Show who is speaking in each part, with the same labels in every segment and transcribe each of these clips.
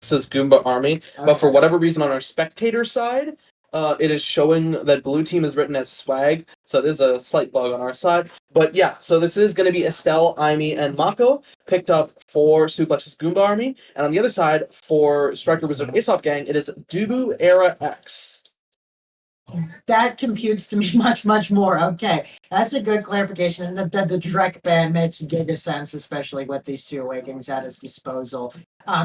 Speaker 1: Suplexx's Goomba army, but for whatever reason on our spectator side, it is showing that blue team is written as swag, so there's a slight bug on our side. But yeah, so this is going to be Estelle, Aimee, and Mako picked up for Suplexx's Goomba army, and on the other side, for Striker Wizard Aesop gang, it is Dubu Era X.
Speaker 2: That computes to me much more. Okay, that's a good clarification. And the Drek band makes giga sense, especially with these two awakenings at his disposal.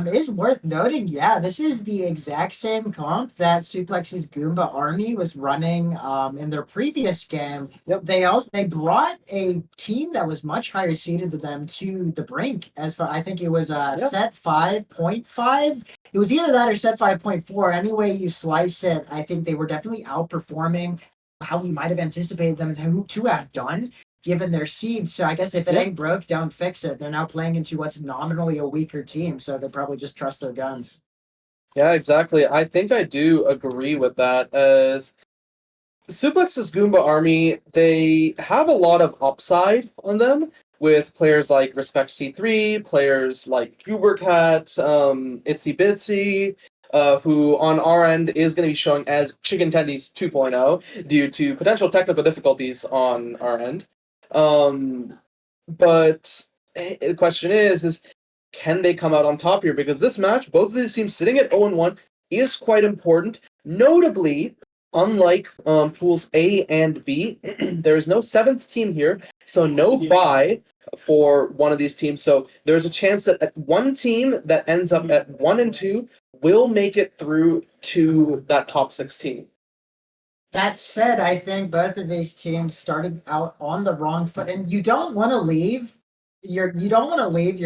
Speaker 2: Is worth noting, yeah, this is the exact same comp that Suplexx's Goomba army was running in their previous game.
Speaker 1: Yep.
Speaker 2: They brought a team that was much higher seeded than them to the brink. As far I think it was set 5.5. It was either that or set 5.4. Any way you slice it, I think they were definitely outperforming how you might have anticipated them to have done, given their seeds. So I guess if it ain't broke, don't fix it. They're now playing into what's nominally a weaker team, so they probably just trust their guns.
Speaker 1: Yeah, exactly. I think I do agree with that, as Suplexx's Goomba army, they have a lot of upside on them, with players like Respect C3, players like Goobercat, Itsy Bitsy, who on our end is going to be showing as Chicken Tendies 2.0 due to potential technical difficulties on our end. But the question is can they come out on top here? Because this match, both of these teams sitting at 0-1 is quite important. Notably, unlike pools A and B, there is no 7th team here, so no bye for one of these teams. So there's a chance that one team that ends up at 1 and 2 will make it through to that top 16.
Speaker 2: That said, I think both of these teams started out on the wrong foot, and you don't want to leave your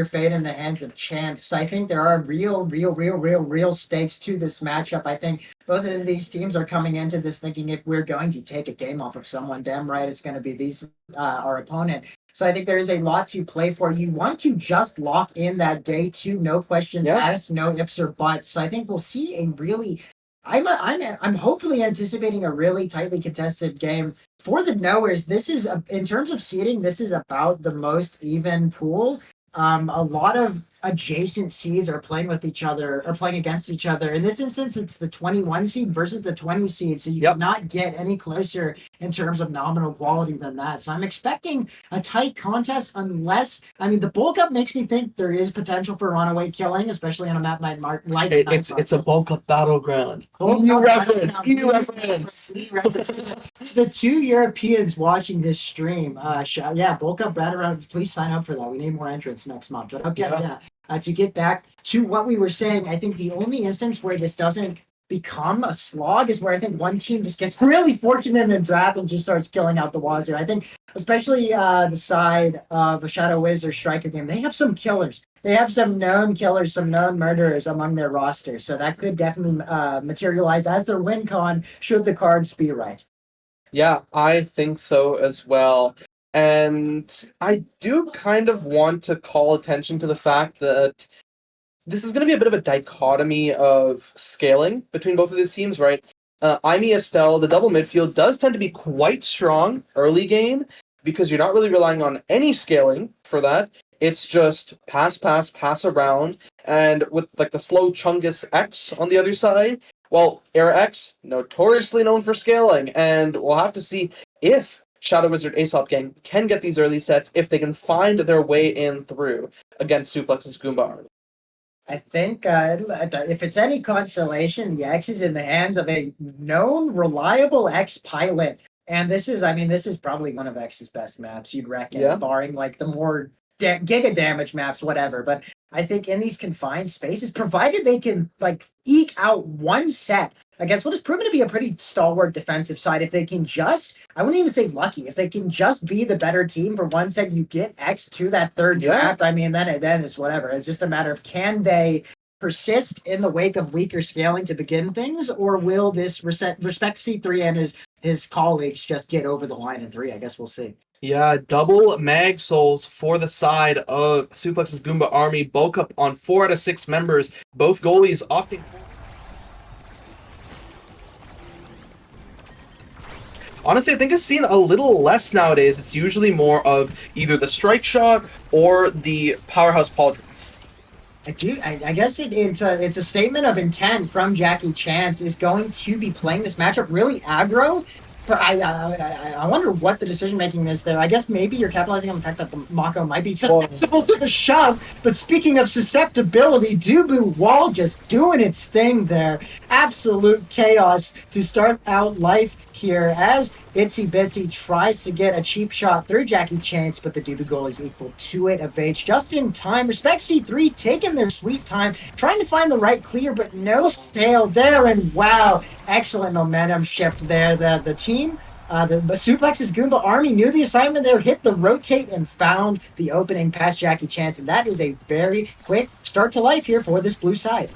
Speaker 2: fate in the hands of chance. So I think there are real stakes to this matchup. I think both of these teams are coming into this thinking, if we're going to take a game off of someone, damn right it's going to be our opponent. So I think there is a lot to play for. You want to just lock in that day 2, no questions asked, no ifs or buts. So I think we'll see a really, I'm hopefully anticipating a really tightly contested game. For the knowers, this is in terms of seeding, this is about the most even pool. A lot of adjacent seeds are playing with each other or playing against each other. In this instance, it's the 21 seed versus the 20 seed, so you cannot get any closer in terms of nominal quality than that. So I'm expecting a tight contest, unless, I mean, the bulk up makes me think there is potential for runaway killing, especially on a map night mark.
Speaker 1: It's a bulk up battleground. EU reference.
Speaker 2: The 2 Europeans watching this stream, bulk up battleground. Please sign up for that. We need more entrants next month. But okay, to get back to what we were saying, I think the only instance where this doesn't become a slog is where I think one team just gets really fortunate in the draft and just starts killing out the wazoo. I think especially the side of a Shadow Wizard Striker game, they have some killers. They have some known killers, some known murderers among their roster. So that could definitely materialize as their win con, should the cards be right.
Speaker 1: Yeah, I think so as well. And I do kind of want to call attention to the fact that this is going to be a bit of a dichotomy of scaling between both of these teams, right? Aimee Estelle, the double midfield, does tend to be quite strong early game because you're not really relying on any scaling for that. It's just pass around. And with like the slow Chungus X on the other side, well, Era X, notoriously known for scaling. And we'll have to see if Shadow Wizard Aesop gang can get these early sets, if they can find their way in through against Suplexx's Goomba army.
Speaker 2: I think if it's any consolation, the X is in the hands of a known, reliable X pilot. And this is probably one of X's best maps, you'd reckon, barring like the more giga damage maps, whatever. But I think in these confined spaces, provided they can like eke out one set against what is proven to be a pretty stalwart defensive side, if they can just, I wouldn't even say lucky, if they can just be the better team for one set, you get X to that third draft. I mean, then it's whatever. It's just a matter of, can they persist in the wake of weaker scaling to begin things, or will this Respect C3 and his colleagues just get over the line in 3? I guess we'll see.
Speaker 1: Yeah, double mag souls for the side of Suplexx's Goomba army. Bulk up on 4 out of 6 members. Both goalies opting for. Honestly, I think it's seen a little less nowadays. It's usually more of either the strike shot or the powerhouse pauldrons.
Speaker 2: I guess it's a statement of intent from Jackie Chance is going to be playing this matchup really aggro. But I wonder what the decision making is there. I guess maybe you're capitalizing on the fact that the Mako might be susceptible to the shove. But speaking of susceptibility, Dubu Wall just doing its thing there. Absolute chaos to start out life here as Itsy Bitsy tries to get a cheap shot through Jackie Chance, but the Dubu goal is equal to it. Evades just in time. Respect C3 taking their sweet time, trying to find the right clear, but no sail there. And wow, excellent momentum shift there. The team, the Suplexx's Goomba army knew the assignment there, hit the rotate and found the opening past Jackie Chance. And that is a very quick start to life here for this blue side.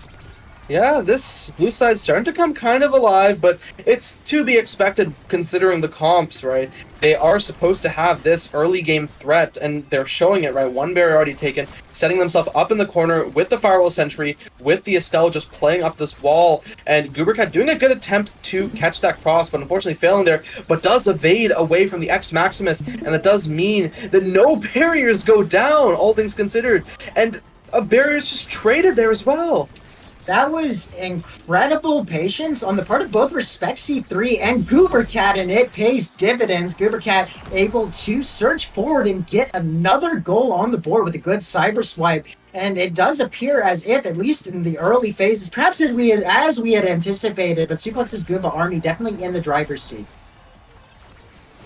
Speaker 1: Yeah, this blue side's starting to come kind of alive, but it's to be expected considering the comps, right? They are supposed to have this early game threat, and they're showing it, right? One barrier already taken, setting themselves up in the corner with the Firewall Sentry, with the Estelle just playing up this wall, and Goobercat doing a good attempt to catch that cross, but unfortunately failing there, but does evade away from the X Maximus, and that does mean that no barriers go down, all things considered, and a barrier is just traded there as well.
Speaker 2: That was incredible patience on the part of both Respect C3 and Goobercat, and it pays dividends. Goobercat able to surge forward and get another goal on the board with a good cyber swipe. And it does appear as if, at least in the early phases, perhaps as we had anticipated, but Suplexx's Goomba army definitely in the driver's seat.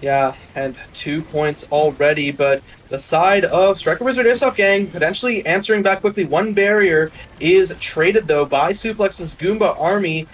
Speaker 1: Yeah, and 2 points already, but the side of Striker Wizard Aesop Gang potentially answering back quickly. One barrier is traded, though, by Suplexx's Goomba army.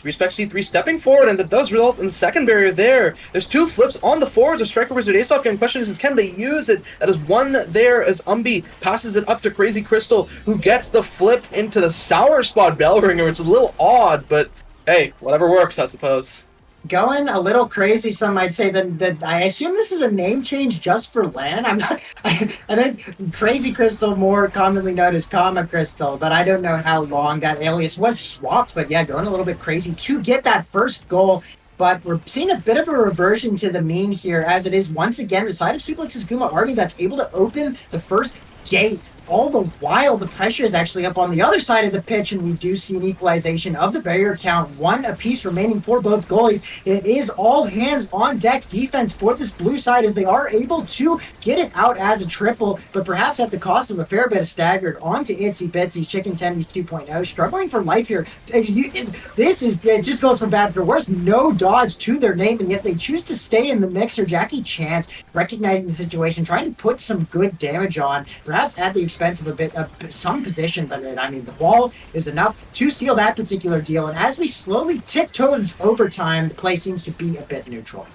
Speaker 1: Respect C3 stepping forward, and that does result in the second barrier there. There's 2 flips on the forwards of Striker Wizard Aesop Gang. Question is can they use it? That is one there as Umbi passes it up to Crazy Crystal, who gets the flip into the Sour Spot Bellringer, which is a little odd, but hey, whatever works, I suppose.
Speaker 2: Going a little crazy, some might say that I assume this is a name change just for LAN. I think Crazy Crystal, more commonly known as Kama Crystal, but I don't know how long that alias was swapped. But yeah, going a little bit crazy to get that first goal. But we're seeing a bit of a reversion to the mean here, as it is once again the side of Suplexx's Goomba army that's able to open the first gate. All the while, the pressure is actually up on the other side of the pitch, and we do see an equalization of the barrier count. 1 apiece remaining for both goalies. It is all hands on deck defense for this blue side as they are able to get it out as a triple, but perhaps at the cost of a fair bit of staggered onto Itsy Bitsy. Chicken Tendies 2.0 struggling for life here. It just goes from bad for worse. No dodge to their name, and yet they choose to stay in the mixer. Jackie Chance recognizing the situation, trying to put some good damage on, perhaps at the expense of a bit of some position, but I mean the wall is enough to seal that particular deal. And as we slowly tip towards overtime, the play seems to be a bit neutral.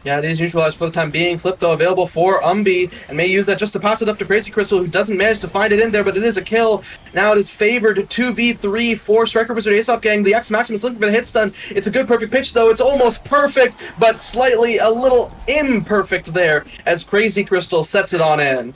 Speaker 1: Yeah, it is neutralized for the time being. Flip, though, available for Umbi, and may use that just to pass it up to Crazy Crystal, who doesn't manage to find it in there, but it is a kill. Now it is favored 2v3 for Striker Wizard Aesop Gang. The X Maximus looking for the hit stun. It's a good perfect pitch, though. It's almost perfect, but slightly a little imperfect there as Crazy Crystal sets it on in.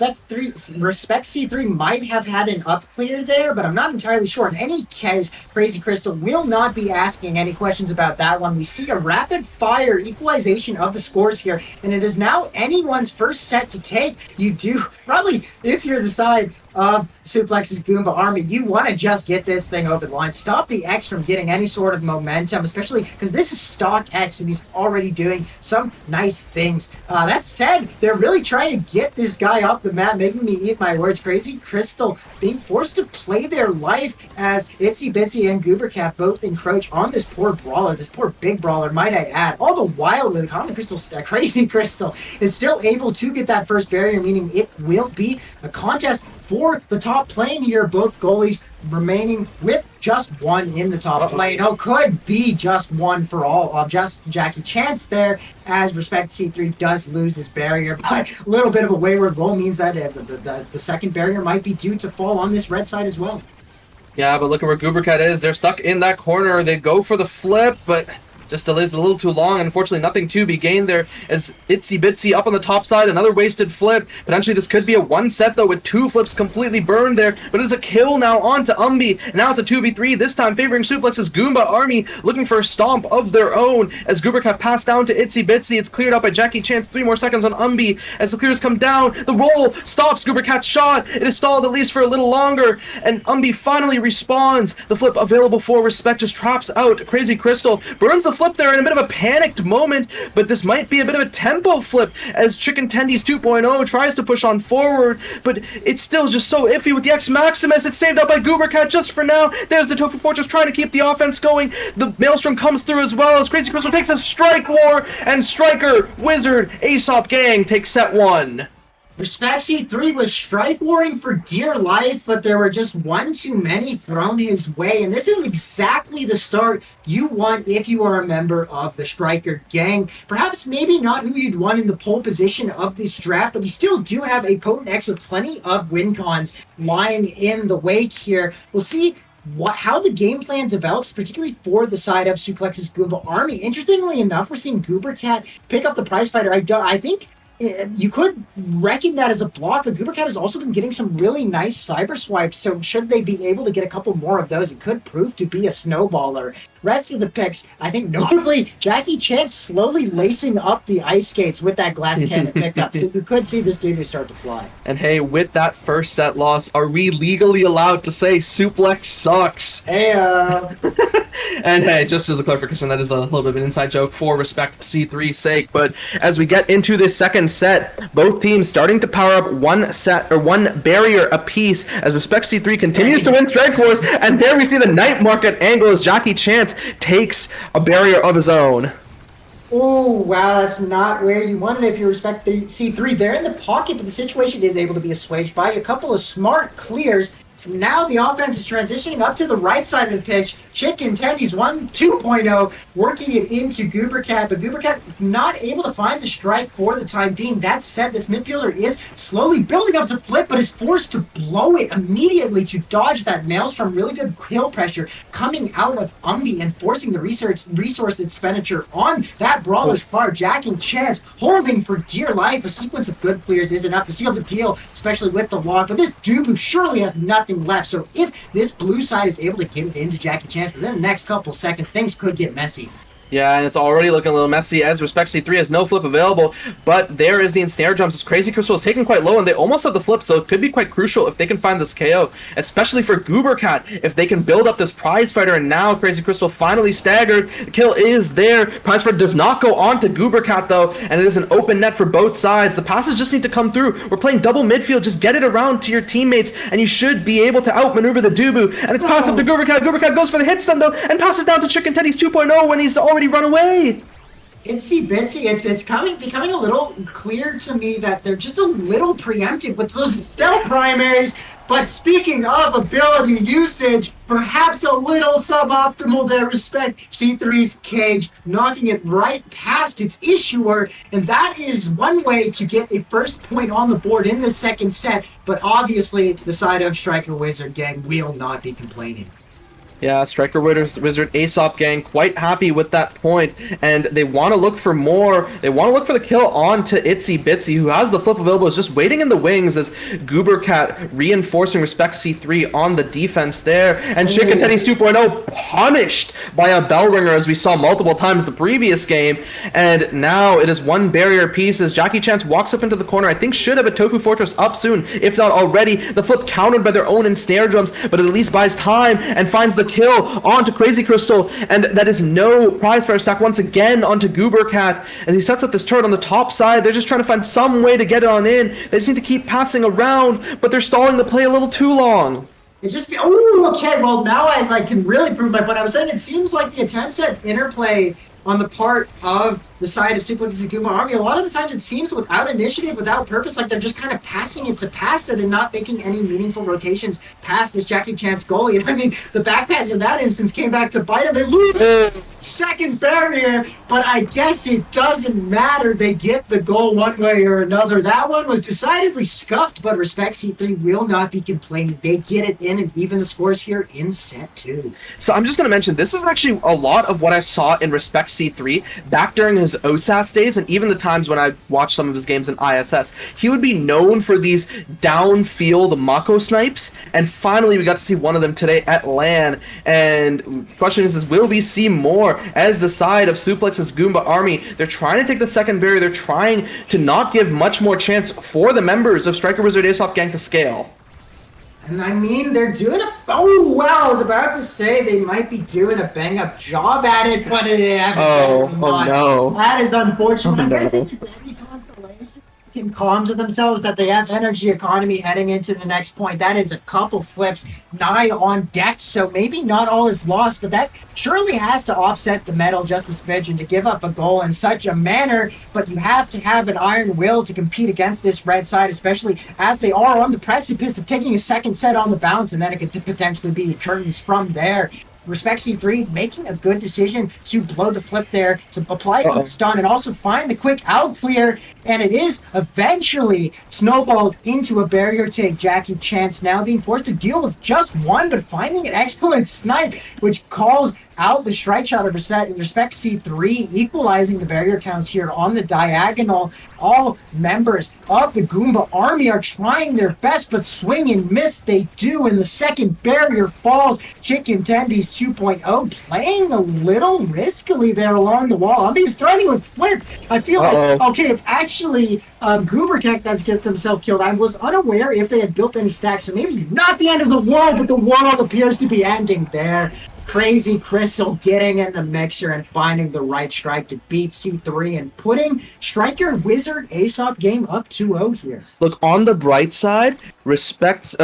Speaker 2: Respect C3 might have had an up clear there, but I'm not entirely sure. In any case, Crazy Crystal will not be asking any questions about that one. We see a rapid fire equalization of the scores here, and it is now anyone's first set to take. You do probably, if you're the side of Suplexx's Goomba army, you want to just get this thing over the line. Stop the X from getting any sort of momentum, especially because this is stock X and he's already doing some nice things. That said, they're really trying to get this guy off the map, making me eat my words. Crazy Crystal being forced to play their life as Itsy Bitsy and Goobercat both encroach on this poor brawler, this poor big brawler, might I add. All the while, the common Crystal, Crazy Crystal is still able to get that first barrier, meaning it will be a contest for the top lane here. Both goalies remaining with just one in the top lane. Oh, could be just one for all of just Jackie Chance there, as Respect C3 does lose his barrier. But a little bit of a wayward roll means that the second barrier might be due to fall on this red side as well.
Speaker 1: Yeah, but look at where Goobercat is. They're stuck in that corner. They go for the flip, but Just delays a little too long. Unfortunately, nothing to be gained there as Itsy Bitsy up on the top side. Another wasted flip. Potentially, this could be a one set, though, with two flips completely burned there. But it is a kill now on to Umbi. Now it's a 2v3, this time favoring Suplexx's Goomba army, looking for a stomp of their own. As Goobercat passed down to Itsy Bitsy, it's cleared out by Jackie Chance. 3 more seconds on Umbi. As the clears come down, the roll stops Goobercat's shot. It is stalled at least for a little longer. And Umbi finally respawns. The flip available for Respect just traps out Crazy Crystal. Burns the flip there in a bit of a panicked moment, but this might be a bit of a tempo flip as Chicken Tendies 2.0 tries to push on forward, but it's still just so iffy with the X Maximus. It's saved up by Goobercat just for now. There's the Tofu Fortress trying to keep the offense going. The Maelstrom comes through as well as Crazy Crystal takes a strike war, and Striker, Wizard, Aesop gang takes set 1.
Speaker 2: Respect C3 was strike warring for dear life, but there were just one too many thrown his way, and this is exactly the start you want if you are a member of the Striker gang. Perhaps maybe not who you'd want in the pole position of this draft, but you still do have a potent X with plenty of win cons lying in the wake here. We'll see how the game plan develops, particularly for the side of Suplexx's Goomba army. Interestingly enough, we're seeing Goobercat pick up the prize fighter. I think you could reckon that as a block, but Goobercat has also been getting some really nice cyber swipes, so should they be able to get a couple more of those, it could prove to be a snowballer. Rest of the picks, I think notably, Jackie Chance slowly lacing up the ice skates with that glass cannon picked up. So you could see this dude start to fly.
Speaker 1: And hey, with that first set loss, are we legally allowed to say Suplexx sucks?
Speaker 2: Hey,
Speaker 1: And hey, just as a clarification, that is a little bit of an inside joke for Respect C3's sake. But as we get into this second set, both teams starting to power up one barrier apiece as Respect C3 continues to win strike wars. And there we see the night market angle as Jackie Chance takes a barrier of his own.
Speaker 2: Oh, wow, that's not where you wanted it if you Respect C3. They're in the pocket, but the situation is able to be assuaged by a couple of smart clears. Now the offense is transitioning up to the right side of the pitch. Chicken Tendies 2.0 working it into Goobercat, but Goobercat not able to find the strike for the time being. That said, this midfielder is slowly building up to flip, but is forced to blow it immediately to dodge that Maelstrom. Really good kill pressure coming out of Umbi and forcing the resource expenditure on that Brawler's far. Jackie Chance holding for dear life. A sequence of good clears is enough to seal the deal, especially with the log, but this Dubu surely has nothing left. So if this blue side is able to get it into Jackie Chance within the next couple seconds, things could get messy.
Speaker 1: Yeah, and it's already looking a little messy as Respect C3 has no flip available, but there is the ensnare jumps as Crazy Crystal is taken quite low, and they almost have the flip, so it could be quite crucial if they can find this KO, especially for Goobercat, if they can build up this prize fighter, and now Crazy Crystal finally staggered. The kill is there. Prize fighter does not go on to Goobercat, though, and it is an open net for both sides. The passes just need to come through. We're playing double midfield. Just get it around to your teammates, and you should be able to outmaneuver the Dubu, and it's passed up to Goobercat. Goobercat goes for the hit stun, though, and passes down to Chicken Tendies 2.0 when he's already run away.
Speaker 2: Itsy Bitsy, it's becoming a little clear to me that they're just a little preemptive with those stealth primaries. But speaking of ability usage, perhaps a little suboptimal there. Respect C3's cage, knocking it right past its issuer, and that is one way to get a first point on the board in the second set. But obviously, the side of Striker Wizard gang will not be complaining.
Speaker 1: Yeah, Striker Wizard Aesop gang quite happy with that point, and they want to look for more. They want to look for the kill on to Itsy Bitsy, who has the flip available, is just waiting in the wings as Goobercat reinforcing Respect C3 on the defense there, and Chicken Tendies 2.0 punished by a bell ringer as we saw multiple times the previous game, and now it is one barrier piece as Jackie Chance walks up into the corner. I think should have a Tofu Fortress up soon, if not already. The flip countered by their own ensnare drums, but it at least buys time and finds the kill onto Crazy Crystal, and that is no prize fire stack once again onto Goobercat as he sets up this turret on the top side. They're just trying to find some way to get it on in. They just need to keep passing around, but they're stalling the play a little too long.
Speaker 2: It just okay, well now I can really prove my point. I was saying it seems like the attempts at interplay on the part of the side of Suplexx's Goomba army, a lot of the times it seems without initiative, without purpose, like they're just kind of passing it to pass it and not making any meaningful rotations past this Jackie Chance goalie. And I mean, the back pass in that instance came back to bite him. They lose. second barrier, but I guess it doesn't matter. They get the goal one way or another. That one was decidedly scuffed, but Respect C3 will not be complaining. They get it in and even the scores here in set 2.
Speaker 1: So I'm just going to mention, this is actually a lot of what I saw in Respect C3 back during his OSAS days, and even the times when I watched some of his games in ISS. He would be known for these downfield Mako snipes, and finally we got to see one of them today at LAN. And the question is will we see more as the side of Suplexx's Goomba army? They're trying to take the second barrier. They're trying to not give much more chance for the members of Striker Wizard Aesop gang to scale.
Speaker 2: And I mean, they're doing a... Oh, wow, I was about to say they might be doing a bang-up job at it, but...
Speaker 1: Oh no.
Speaker 2: That is unfortunate.
Speaker 1: Oh, no.
Speaker 2: I think it's any consolation can calm to themselves that they have energy economy heading into the next point. That is a couple flips nigh on deck, so maybe not all is lost, but that surely has to offset the medal just a smidge and to give up a goal in such a manner. But you have to have an iron will to compete against this red side, especially as they are on the precipice of taking a second set on the bounce, and then it could potentially be curtains from there. Respect C3 making a good decision to blow the flip there, to apply some stun and also find the quick out clear, and it is eventually snowballed into a barrier take. Jackie Chance now being forced to deal with just one, but finding an excellent snipe, which calls out the strike shot of Respect C3, equalizing the barrier counts here on the diagonal. All members of the Goomba army are trying their best, but swing and miss they do, and the second barrier falls. Chicken Tendies 2.0 playing a little riskily there along the wall. I'm being starting with flip. I feel like, okay, it's actually Goobercat that's get themselves killed. I was unaware if they had built any stacks, so maybe not the end of the world, but the world appears to be ending there. Crazy Crystal getting in the mixer and finding the right strike to beat C3 and putting Striker Wizard Aesop game up 2-0 here.
Speaker 1: Look, on the bright side, Goobercat's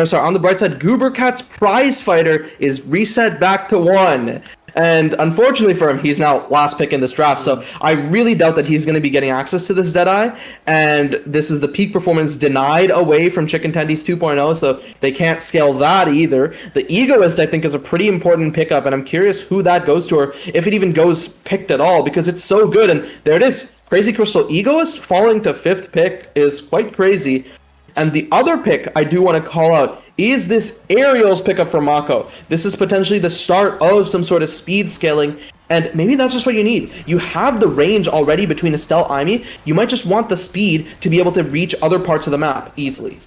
Speaker 1: prize fighter is reset back to 1. And unfortunately for him, he's now last pick in this draft, so I really doubt that he's going to be getting access to this Deadeye, and this is the peak performance denied away from Chicken Tendies 2.0, so they can't scale that either. The Egoist, I think, is a pretty important pickup, and I'm curious who that goes to, or if it even goes picked at all, because it's so good, and there it is. Crazy Crystal Egoist falling to 5th pick is quite crazy. And the other pick I do want to call out is this Aerials pickup for Mako. This is potentially the start of some sort of speed scaling, and maybe that's just what you need. You have the range already between Estelle Aimee. You might just want the speed to be able to reach other parts of the map easily.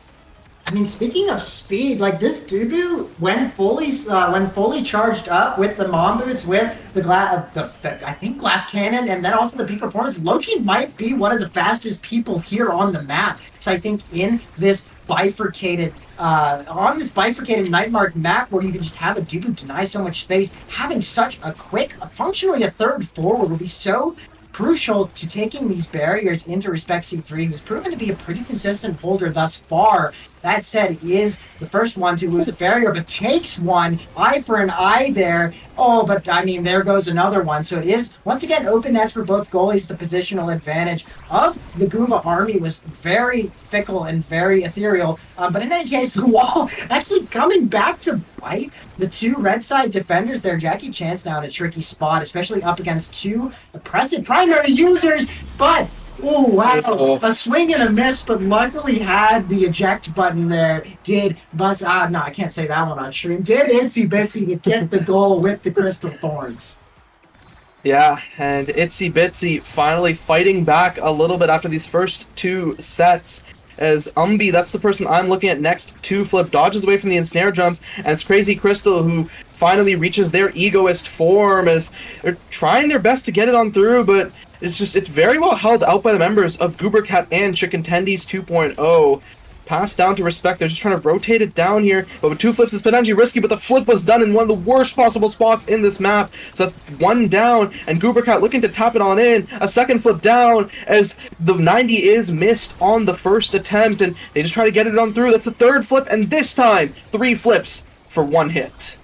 Speaker 2: I mean, speaking of speed, like this Dubu, when fully charged up with the Mom Boots, with the I think glass cannon, and then also the peak performance, Loki might be one of the fastest people here on the map. So I think in this bifurcated Nightmark map where you can just have a Dubu deny so much space, having such a quick, functionally a third forward will be so crucial to taking these barriers into Respect C3, who's proven to be a pretty consistent holder thus far. That said, he is the first one to lose a barrier, but takes one. Eye for an eye there. Oh, but I mean, there goes another one. So it is, once again, openness for both goalies. The positional advantage of the Goomba army was very fickle and very ethereal. But in any case, the wall actually coming back to bite the two red side defenders there. Jackie Chance now in a tricky spot, especially up against two oppressive primary users. But oh, wow. A swing and a miss, but luckily had the eject button there. Did bust... no, I can't say that one on stream. Did Itsy Bitsy to get the goal with the Crystal Thorns.
Speaker 1: Yeah, and Itsy Bitsy finally fighting back a little bit after these first two sets. As that's the person I'm looking at next to flip, dodges away from the ensnare jumps, and it's Crazy Crystal who finally reaches their Egoist form as they're trying their best to get it on through, but it's very well held out by the members of Goobercat and Chicken Tendies 2.0. Pass down to Respect. They're just trying to rotate it down here, but with two flips it's potentially risky, but the flip was done in one of the worst possible spots in this map. So that's one down, and Goobercat looking to tap it on in. A second flip down as the 90 is missed on the first attempt, and they just try to get it on through. That's a third flip, and this time 3 flips for 1 hit.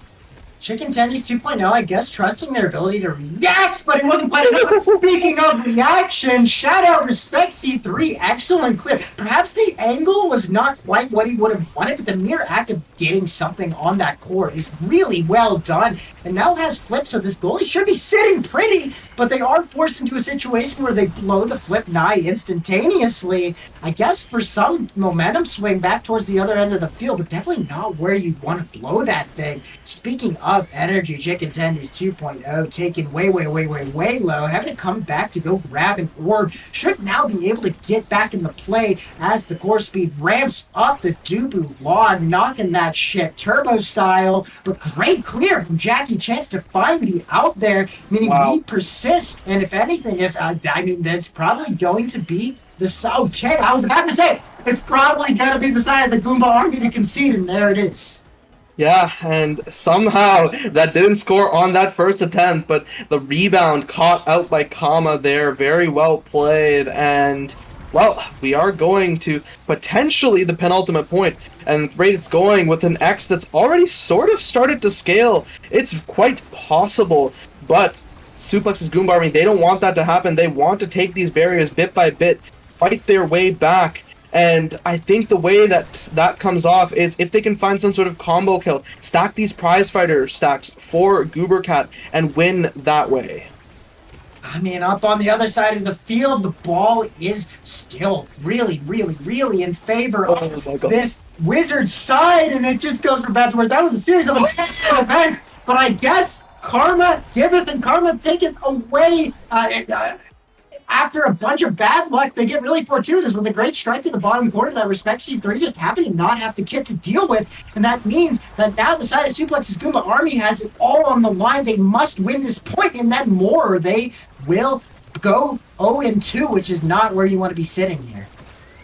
Speaker 2: Chicken Tendies 2.0, I guess, trusting their ability to react, but it wasn't quite enough. Speaking of reaction, shout out Respect C3, excellent clear. Perhaps the angle was not quite what he would have wanted, but the mere act of getting something on that core is really well done. And now has flip, so this goalie should be sitting pretty, but they are forced into a situation where they blow the flip nigh instantaneously. I guess for some momentum swing back towards the other end of the field, but definitely not where you want to blow that thing. Speaking of energy, Chicken Tendies 2.0 taken way low, having to come back to go grab an orb. Should now be able to get back in the play as the core speed ramps up. The Dubu log knocking that shit turbo style, but great clear from Jackie Chance to finally out there, meaning we persist. And if anything, that's probably going to be okay, I was about to say, it's probably going to be the side of the Goomba army to concede, and there it is.
Speaker 1: Yeah, and somehow that didn't score on that first attempt, but the rebound caught out by Kama there. Very well played, and, well, we are going to potentially the penultimate point, and the rate it's going with an X that's already sort of started to scale. It's quite possible, but Suplexx's Goomba army, they don't want that to happen. They want to take these barriers bit by bit, fight their way back. And I think the way that comes off is if they can find some sort of combo kill, stack these prize fighter stacks for Goobercat and win that way.
Speaker 2: I mean, up on the other side of the field, the ball is still really in favor of this Wizard side, and it just goes from bad to worse. That was a series of events, but I guess Karma giveth and Karma taketh away. After a bunch of bad luck, they get really fortuitous with a great strike to the bottom corner that Respect C3 just happened to not have the kit to deal with. And that means that now the side of Suplexx's Goomba army has it all on the line. They must win this point, and then more, or they will go 0-2, which is not where you want to be sitting here.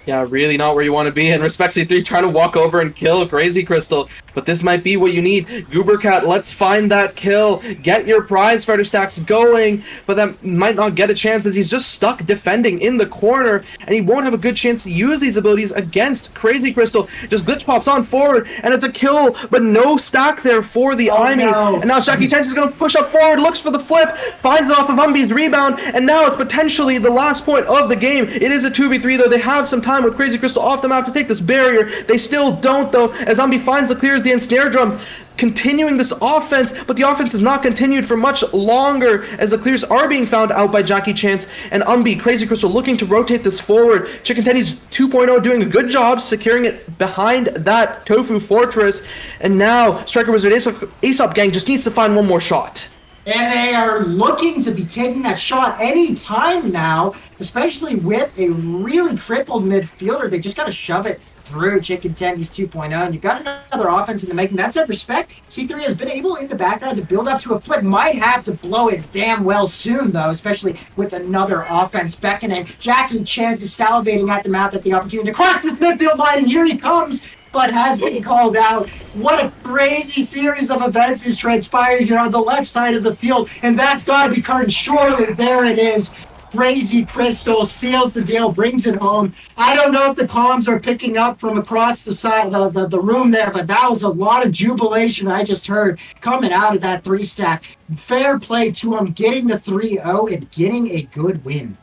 Speaker 1: Yeah, really not where you want to be. And Respect C3 trying to walk over and kill Crazy Crystal. But this might be what you need. Goobercat, let's find that kill. Get your prize fighter stacks going. But that might not get a chance as he's just stuck defending in the corner. And he won't have a good chance to use these abilities against Crazy Crystal. Just glitch pops on forward. And it's a kill. But no stack there for the Imi. No. And now Jackie Chance is going to push up forward. Looks for the flip. Finds it off of Umbi's rebound. And now it's potentially the last point of the game. It is a 2v3 though. They have some time with Crazy Crystal off the map to take this barrier. They still don't though, as Umbi finds the clear at the ensnare drum, continuing this offense, but the offense is not continued for much longer as the clears are being found out by Jackie Chance and Umbi. Crazy Crystal looking to rotate this forward. Chicken Tendies 2.0 doing a good job securing it behind that Tofu Fortress, and now Striker Wizard Aesop gang just needs to find one more shot.
Speaker 2: And they are looking to be taking that shot any time now, especially with a really crippled midfielder. They just got to shove it through Chicken Tendies 2.0, and you've got another offense in the making. That said, Respect C3 has been able in the background to build up to a flip. Might have to blow it damn well soon, though, especially with another offense beckoning. Jackie Chance is salivating at the mouth at the opportunity to cross this midfield line, and here he comes, but has been called out. What a crazy series of events is transpiring here on the left side of the field, and that's got to be current. Surely, there it is. Crazy Crystal seals the deal, brings it home. I don't know if the comms are picking up from across the side of the room there, but that was a lot of jubilation I just heard coming out of that 3-stack. Fair play to him, getting the 3-0 and getting a good win.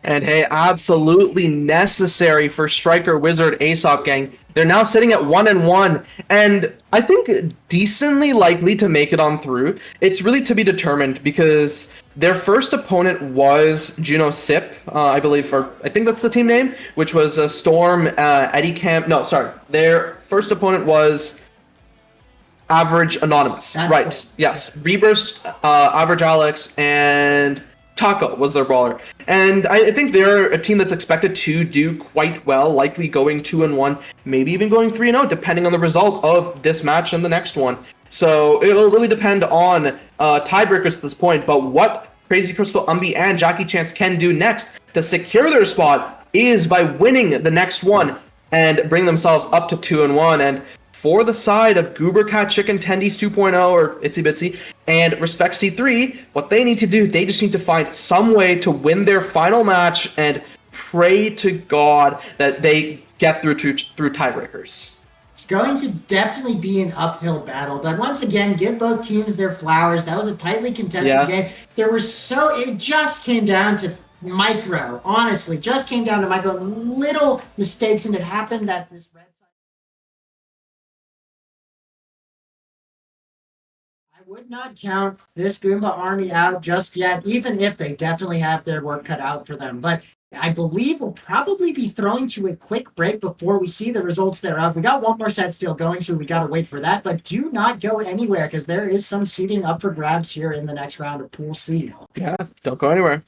Speaker 1: And hey, absolutely necessary for Striker Wizard Aesop gang. They're now sitting at 1-1, and I think decently likely to make it on through. It's really to be determined because their first opponent was Juno Sip, I believe, I think that's the team name, which was Storm, Eddie Camp. No, sorry. Their first opponent was Average Anonymous. That's right. Cool. Yes. Reburst, Average Alex, and Taco was their brawler. And I think they're a team that's expected to do quite well, likely going 2-1, maybe even going 3-0, depending on the result of this match and the next one. So it'll really depend on tiebreakers at this point, but what Crazy Crystal, Umbi, and Jackie Chance can do next to secure their spot is by winning the next one and bring themselves up to 2-1. And for the side of Goobercat, Chicken Tendies 2.0, or Itsy Bitsy, and Respect C3, what they need to do, they just need to find some way to win their final match and pray to God that they get through tiebreakers.
Speaker 2: It's going to definitely be an uphill battle. But once again, give both teams their flowers. That was a tightly contested game. It just came down to micro, honestly, just came down to micro little mistakes, and it happened that this red side. I would not count this Goomba army out just yet, even if they definitely have their work cut out for them. But I believe we'll probably be throwing to a quick break before we see the results thereof. We got one more set still going, so we got to wait for that. But do not go anywhere because there is some seeding up for grabs here in the next round of Pool C.
Speaker 1: Yeah, don't go anywhere.